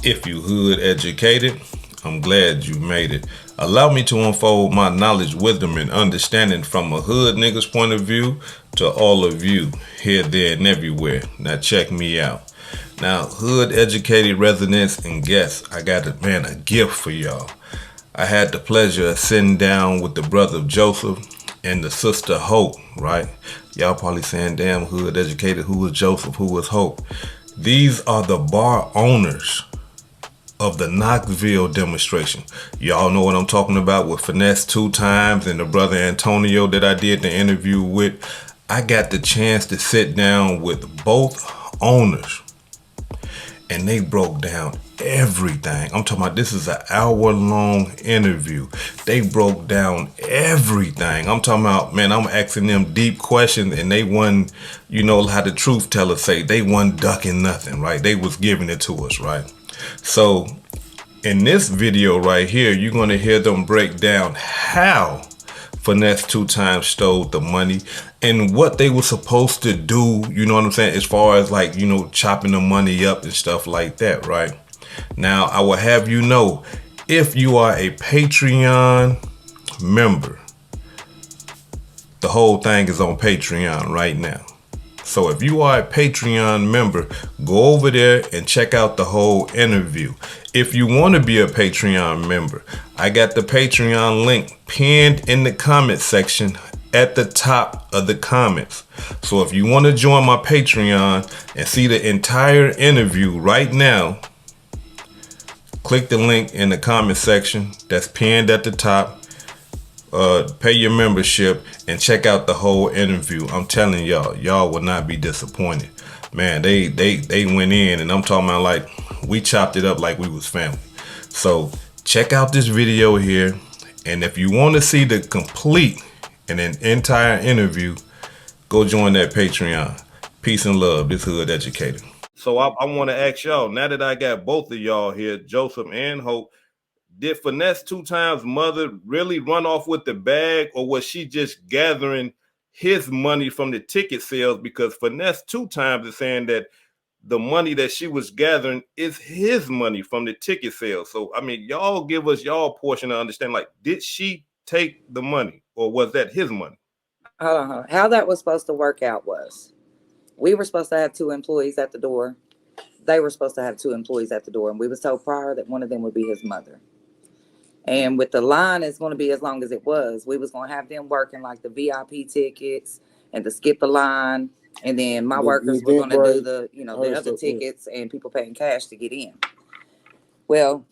If you hood educated, I'm glad you made it. Allow me to unfold my knowledge, wisdom, and understanding from a hood nigga's point of view to all of you, here, there, and everywhere. Now check me out. Now, hood educated residents and guests, I got a gift for y'all. I had the pleasure of sitting down with the brother Joseph and the sister Hope, right? Y'all probably saying, damn, hood educated, who was Joseph, who was Hope? These are the bar owners of the Knoxville demonstration. Y'all know what I'm talking about with Finesse 2 times and the brother Antonio that I did the interview with. I got the chance to sit down with both owners and they broke down everything. I'm talking about this is an hour-long interview. They broke down everything. I'm talking about, man, I'm asking them deep questions and they wasn't, you know how the truth tellers say, they wasn't ducking nothing, right? They was giving it to us, right? So in this video right here, you're going to hear them break down how Finesse 2 times stole the money and what they were supposed to do, you know what I'm saying, as far as like, you know, chopping the money up and stuff like that, right? Now, I will have you know, if you are a Patreon member, the whole thing is on Patreon right now. So if you are a Patreon member, go over there and check out the whole interview. If you want to be a Patreon member, I got the Patreon link pinned in the comment section at the top of the comments. So if you want to join my Patreon and see the entire interview right now, click the link in the comment section that's pinned at the top. Pay your membership and check out the whole interview. I'm telling y'all will not be disappointed. Man, they went in and I'm talking about like we chopped it up like we was family. So check out this video here, and if you want to see the complete and an entire interview, go join that Patreon. Peace and love. This hood educator. So I want to ask y'all, now that I got both of y'all here, Joseph and Hope, did Finesse 2 times mother really run off with the bag, or was she just gathering his money from the ticket sales? Because Finesse 2 times is saying that the money that she was gathering is his money from the ticket sales. So, I mean, y'all give us y'all portion to understand, like, did she take the money or was that his money? Hold on. How that was supposed to work out was we were supposed to have 2 employees at the door. They were supposed to have 2 employees at the door. And we was told prior that one of them would be his mother. And with the line, it's going to be as long as it was. We was going to have them working like the VIP tickets and to skip the line. And then my workers were going to do the, you know, the other tickets and people paying cash to get in. Well,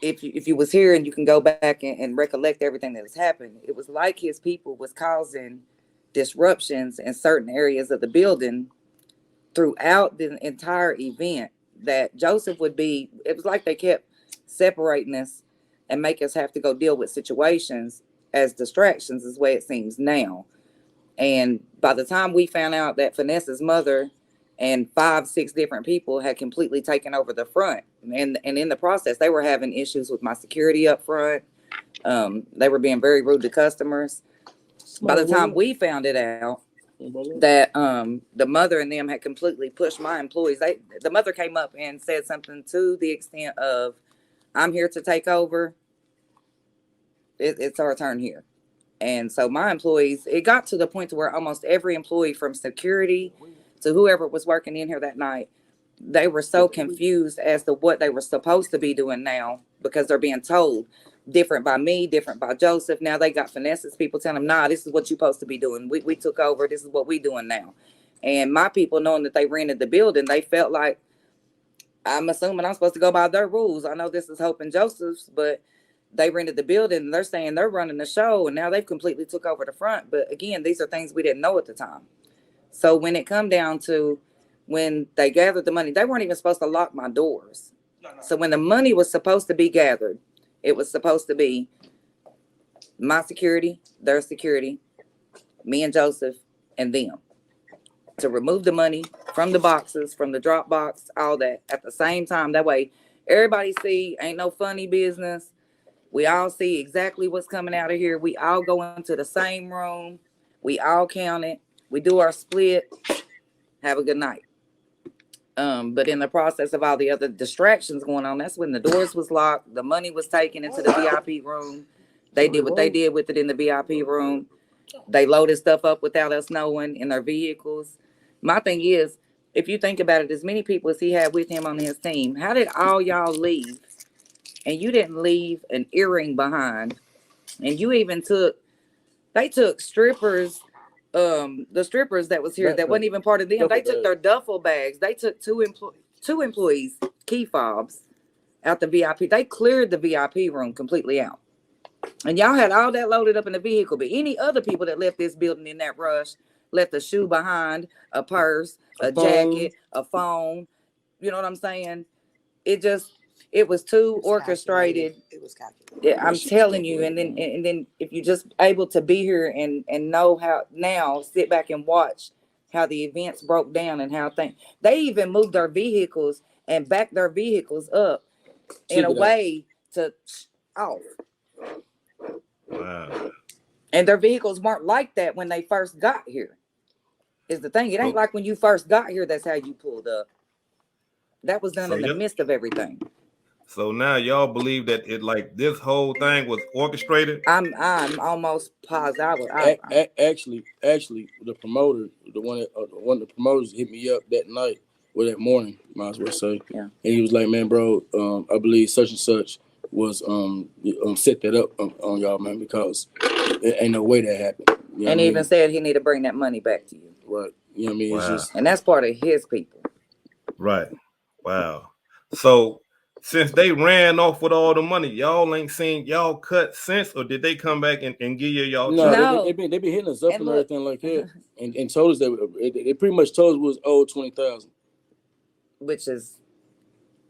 if you was here and you can go back and recollect everything that has happened, it was like his people was causing disruptions in certain areas of the building throughout the entire event, that Joseph would be, it was like they kept separating us and make us have to go deal with situations as distractions, is the way it seems now. And by the time we found out that Finesse's mother and 5, 6 different people had completely taken over the front, and in the process, they were having issues with my security up front. They were being very rude to customers. By the time we found it out that the mother and them had completely pushed my employees, the mother came up and said something to the extent of, I'm here to take over. It's our turn here. And so my employees, it got to the point to where almost every employee from security to whoever was working in here that night, they were so confused as to what they were supposed to be doing now, because they're being told different by me, different by Joseph. Now they got Finesse's people telling them, nah, this is what you're supposed to be doing. We took over. This is what we doing now. And my people, knowing that they rented the building, they felt like, I'm assuming I'm supposed to go by their rules. I know this is Hope and Joseph's, but they rented the building and they're saying they're running the show, and now they've completely took over the front. But again, these are things we didn't know at the time. So when it come down to when they gathered the money, they weren't even supposed to lock my doors. So when the money was supposed to be gathered, it was supposed to be my security, their security, me and Joseph, and them, to remove the money from the boxes, from the drop box, all that at the same time. That way everybody see, ain't no funny business. We all see exactly what's coming out of here. We all go into the same room. We all count it. We do our split. Have a good night. But in the process of all the other distractions going on, that's when the doors was locked, the money was taken into the VIP room. They did what they did with it in the VIP room. They loaded stuff up without us knowing in their vehicles. My thing is, if you think about it, as many people as he had with him on his team, how did all y'all leave? And you didn't leave an earring behind. And you even they took strippers, the strippers that was here that wasn't even part of them. They took their duffel bags. They took two employees key fobs out the VIP. They cleared the VIP room completely out. And y'all had all that loaded up in the vehicle. But any other people that left this building in that rush left a shoe behind, a purse, a jacket, a phone. You know what I'm saying? It was too orchestrated. It was calculated. I'm telling you. And then if you just able to be here and know how now, sit back and watch how the events broke down and how they even moved their vehicles and backed their vehicles up in a way to off. Wow. And their vehicles weren't like that when they first got here. Is the thing. It ain't like when you first got here, that's how you pulled up. That was done in the midst of everything. So now y'all believe that it like this whole thing was orchestrated? I'm almost positive. Actually, the promoter, one of the promoters hit me up that night or that morning, might as well say. Yeah. And he was like, "Man, bro, I believe such and such was set that up on y'all, man, because there ain't no way that happened." You know and he even said he need to bring that money back to you. Right. You know what I mean? Wow. It's just, and that's part of his people. Right. Wow. So since they ran off with all the money, y'all ain't seen y'all cut since, or did they come back and give y'all? No, they been hitting us up and everything like that, and told us that they pretty much told us we was owed $20,000, which is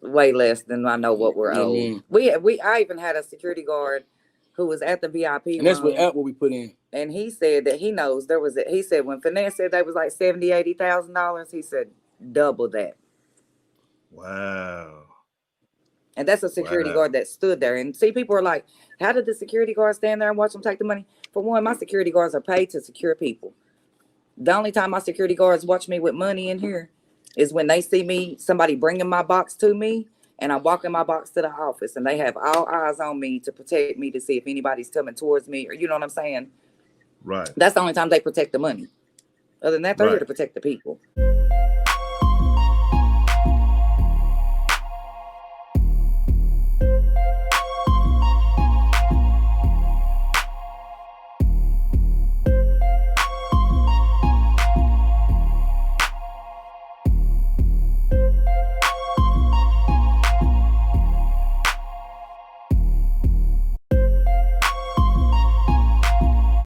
way less than I know what we're owed. I mean? I even had a security guard who was at the VIP room, and that's what we put in. And he said that he knows he said when Finesse said they was like $70,000-$80,000, he said double that. Wow. And that's a security guard that stood there. And see, people are like, how did the security guard stand there and watch them take the money? For one, my security guards are paid to secure people. The only time my security guards watch me with money in here is when they see somebody bringing my box to me, and I'm walking my box to the office, and they have all eyes on me to protect me to see if anybody's coming towards me, or you know what I'm saying? Right. That's the only time they protect the money. Other than that, they're here to protect the people.